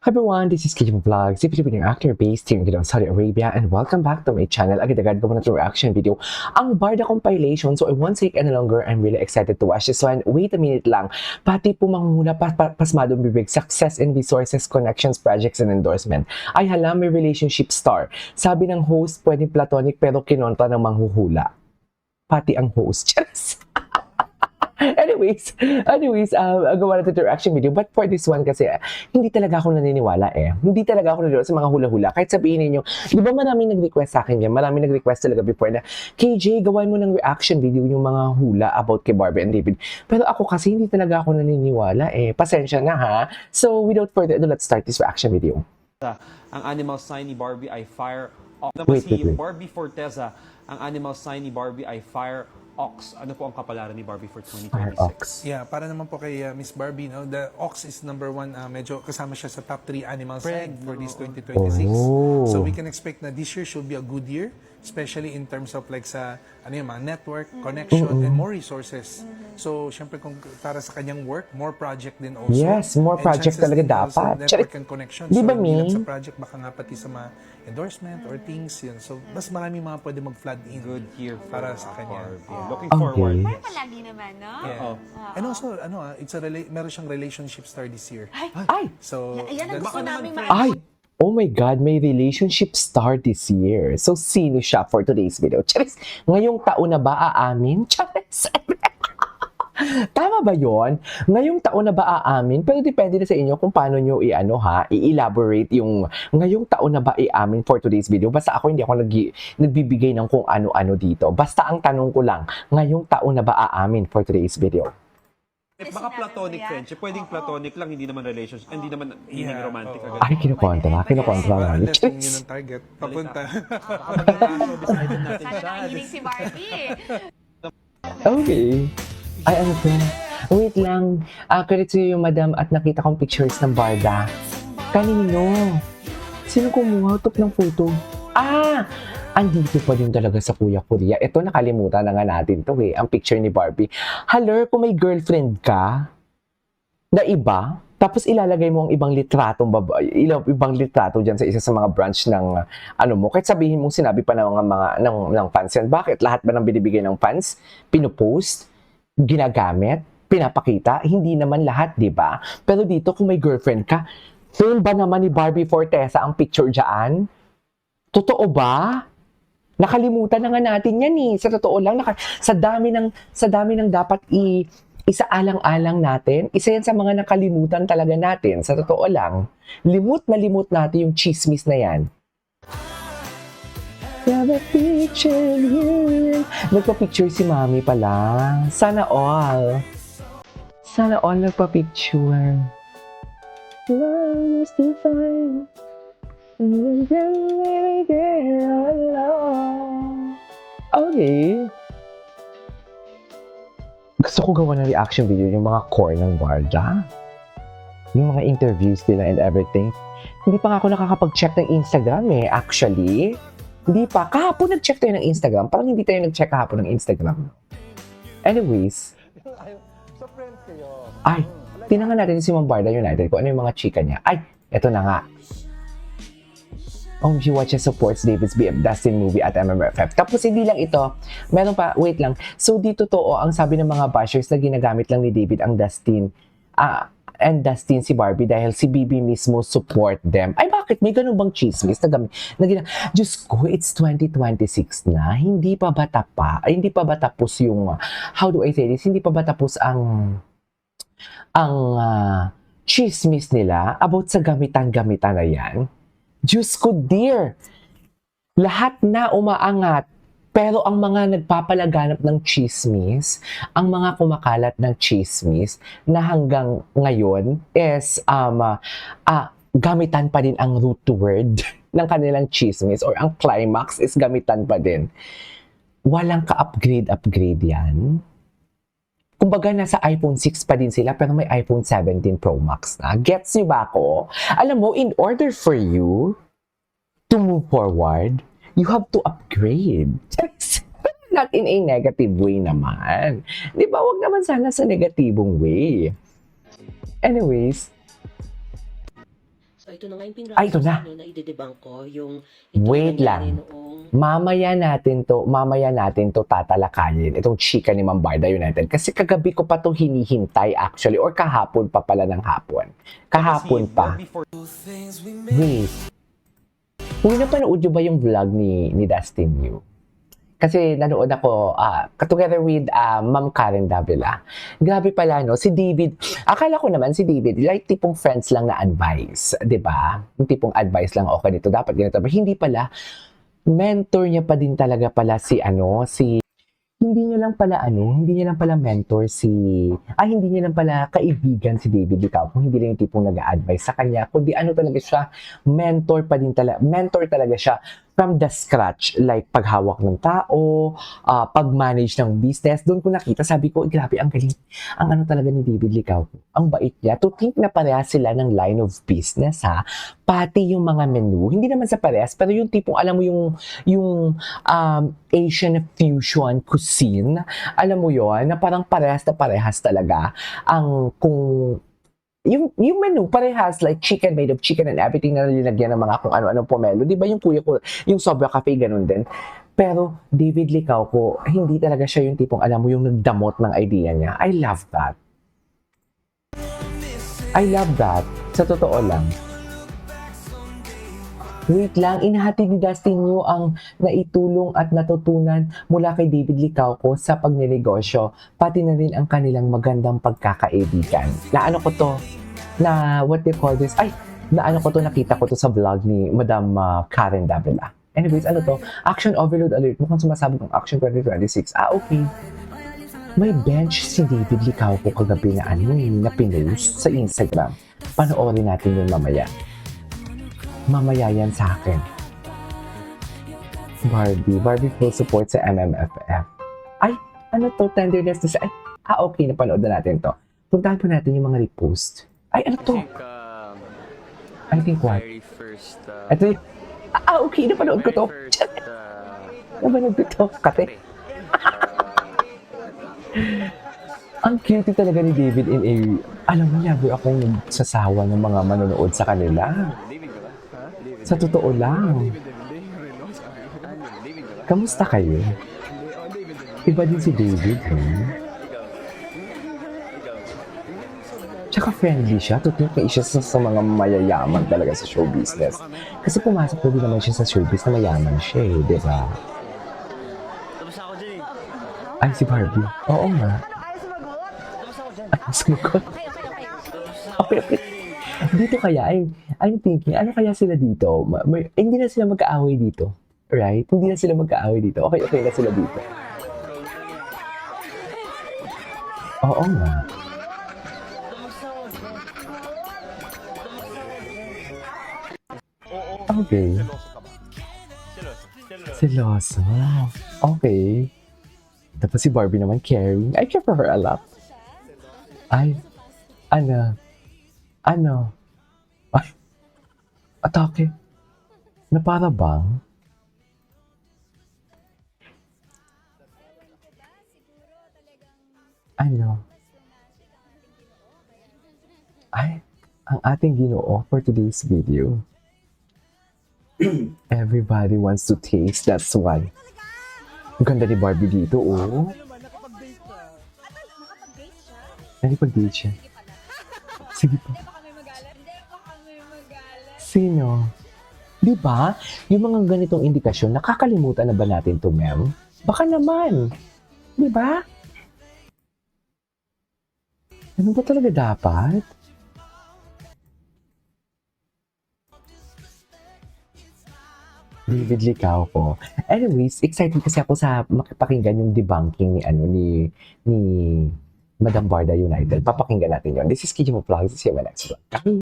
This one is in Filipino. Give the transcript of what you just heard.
Hi everyone, this is Kijim Vlogs, a Filipino actor based here in Saudi Arabia, and welcome back to my channel. Agad-agad ko muna itong reaction video. Ang Barda compilation, so I won't take any longer. I'm really excited to watch this one. Wait a minute lang. Pati po manghula, pasmadong bibig, success in resources, connections, projects, and endorsement. Ay hala, may relationship star. Sabi ng host, pwedeng platonic pero kinontra ng manghuhula. Pati ang host. Anyways, gawa natin ito reaction video. But for this one kasi, hindi talaga ako naniniwala eh. Hindi talaga ako naniniwala sa mga hula-hula. Kahit sabihin ninyo, di ba maraming nag-request sa akin yan? Maraming nag-request talaga before na, KJ, gawan mo ng reaction video yung mga hula about kay Barbie and David. Pero ako kasi hindi talaga ako naniniwala eh. Pasensya na ha. So, without further ado, let's start this reaction video. Ang animal sign ni Barbie ay fire ox. Wait. Barbie Forteza, ang animal sign ni Barbie ay fire ox. Ano po ang kapalaran ni Barbie for 2026? Fire ox. Yeah, para naman po kay Miss Barbie, no? The ox is number one, medyo kasama siya sa top 3 animal sign for this 2026. Oh. So we can expect na this year should be a good year, especially in terms of like sa ano yung mga network, connection, and more resources. So, syempre kung para sa kanyang work, more project din also. Yes, more And project chances talaga din also dapat. network and connection. Di ba, so, hindi lang Mi? sa project, baka nga pati sa mga endorsement or things yun. So, mas marami mga pwede mag-flood in. Good year for para sa kanya. Barbie. Looking Okay. forward. Parang palagi naman, no? Yeah. And also, it's a meron siyang relationship star this year. Ay! So, Ayan ang gusto namin Ay! Oh my God, may relationship star this year. So, sino siya for today's video? Charis, ngayong taon na ba aamin? Charis! Tama ba yon? Ngayong taon na ba aamin? Pero depende na sa inyo kung paano nyo i-elaborate yung ngayong taon na ba iamin for today's video. Basta ako hindi ako nagbibigay ng kung ano-ano dito. Basta ang tanong ko lang, ngayong taon na ba aamin for today's video? Baka platonic friendship. Pwedeng platonic lang, hindi naman relationship, hindi naman hindi romantic agad. Ay, kinukontra lang. unless kung yun ang target, papunta. Sana nakikinig si Barbie. Okay. Ay, ano to? Wait lang. Credit to you, madam, at nakita kong pictures ng Barda. Kanino? Sino kumuha ng photo? Andito pa din talaga sa Kuya Korea. Ito, nakalimutan na nga natin to eh. Ang picture ni Barbie. Haler, kung may girlfriend ka, na iba, tapos ilalagay mo ang ibang litratong ibang litrato dyan sa isa sa mga branch ng ano mo. Kahit sabihin mong sinabi pa ng fans yan. Bakit? Lahat ba ng binibigay ng fans? Pinupost? Ginagamit? Pinapakita? Hindi naman lahat, di ba? Pero dito, kung may girlfriend ka, film ba naman ni Barbie Forteza ang picture dyan? Totoo ba? Nakalimutan na nga natin yan eh. Sa totoo lang, sa dami ng dapat isaalang-alang natin, isa yan sa mga nakalimutan talaga natin. Sa totoo lang, limot natin yung chismis na yan. Nagpa-picture si Mami pala. Sana all nagpa-picture. Love is to find. Okay. Gusto ko gawa ng reaction video yung mga core ng Barda. Yung mga interviews nila and everything. Hindi pa nga ako nakakapag-check ng Instagram eh, actually. Hindi pa. Kahapon nag-check tayo ng Instagram. Parang hindi tayo nag-check kahapon ng Instagram. Anyways. Ay, tinangan natin si Ma'am Barda United kung ano yung mga chika niya. Ay, eto na nga. She watches supports David's BF Dustin movie at MMFF. Tapos hindi lang ito. Meron pa, wait lang. So dito ang sabi ng mga bashers na ginagamit lang ni David ang Dustin. And Dustin si Barbie dahil si Bibi mismo support them. Ay bakit? May ganun bang chismis Diyos ko, it's 2026 na. Hindi pa ba tapos yung, how do I say this? Hindi pa ba tapos ang chismis nila about sa gamitan-gamitan na yan? Diyos ko, dear! Lahat na umaangat. Pero ang mga nagpapalaganap ng chismis, ang mga kumakalat ng chismis na hanggang ngayon is gamitan pa din ang root word ng kanilang chismis or ang climax is gamitan pa din. Walang ka-upgrade yan. Kumbaga nasa iPhone 6 pa din sila pero may iPhone 17 Pro Max na. Gets niyo ba ako? Alam mo, in order for you to move forward, you have to upgrade. Not in a negative way naman. Di ba? Huwag naman sana sa negatibong way. Anyways, ito na nga yung Ay, ito na. na idedebunk ko, yung Wait lang. Mamaya natin to tatalakayin, itong chika ni Ma'am Barda United. Kasi kagabi ko pa to hinihintay actually, or kahapon pa pala ng hapon. Kahapon pa. Before Wait. Kung napanood nyo ba yung vlog ni Dustin Yu? Kasi nanood ako together with Ma'am Karen Davila. Grabe pala, no? Si David, akala ko naman si David, like tipong friends lang na advice, di ba? Yung tipong advice lang, okay, dito dapat ganito. But hindi pala, mentor niya pa din talaga pala hindi niya lang pala mentor hindi niya lang pala kaibigan si David Licauco, hindi lang yung tipong nag-a-advise sa kanya, kundi talaga siya, mentor talaga siya from the scratch, like paghawak ng tao, pag-manage ng business. Doon ko nakita, sabi ko, grabe, ang galing, ang talaga ni David Licauco, ang bait niya, to think na parehas sila ng line of business, pati yung mga menu, hindi naman sa parehas, pero yung tipong, alam mo yung Asian fusion cuisine, alam mo yon na parang parehas talaga yung menu parehas, like chicken, made of chicken and everything na nilagyan ng mga kung ano-ano pomelo. Di ba yung kuya ko, yung Sobra Cafe, ganun din. Pero David Licauco, hindi talaga siya yung tipong, alam mo, yung nagdamot ng idea niya. I love that. Sa totoo lang. Wait lang, inahatid ni Dustin Yu ang naitulong at natutunan mula kay David Licauco sa pagnenegosyo, pati na rin ang kanilang magandang pagkakaibigan. Nakita ko to sa vlog ni Madam Karen Davila. Anyways, Action overload alert. Mukhang sumasabi ng Action 2026. Okay. May bench si David Licauco kagabi na pinost sa Instagram. Panoorin natin yun mamaya. Mamaya yan sa akin. Barbie full support sa MMFF. Ay, tenderness na siya. Okay, napanood na natin to. Puntahan po natin yung mga repost. Ay, I think what? Very first, Okay, napanood ko to. Napanood ko to. Kate. Ang cute talaga ni David in a... Alam mo, never akong nagsasawa ng mga manonood sa kanila. Sa totoo lang. Kamusta kayo? Iba din si David, Tsaka friendly siya. Tutok na siya sa mga mayayaman talaga sa show business. Kasi pumasok na din naman siya sa showbiz na mayaman siya di ba? Ay, si Barbie. Oo nga. Ay, sumagot. Okay. Dito kaya, I'm thinking, ano kaya sila dito? Hindi na sila magkaaway dito. Right? Hindi na sila magkaaway dito. Okay na sila dito. Oo nga. Okay. Seloso. Okay. Tapos si Barbie naman caring. I care for her a lot. Ay, ano? Ay, atake. Na para bang? Ay, ang ating Ginoo for today's video. Everybody wants to taste, that's why. Ang ganda ni Barbie dito, Nakipag-date siya. Sige pa. Sino? Di ba? Yung mga ganitong indikasyon, nakakalimutan na ba natin to, ma'am? Baka naman. Di ba? Ano ba talaga dapat? David Licauco. Anyways, excited kasi ako sa makipakinggan yung debunking ni Madam Barda United. Papakinggan natin yon. This is Kijimo Vlogs. See you in my next vlog.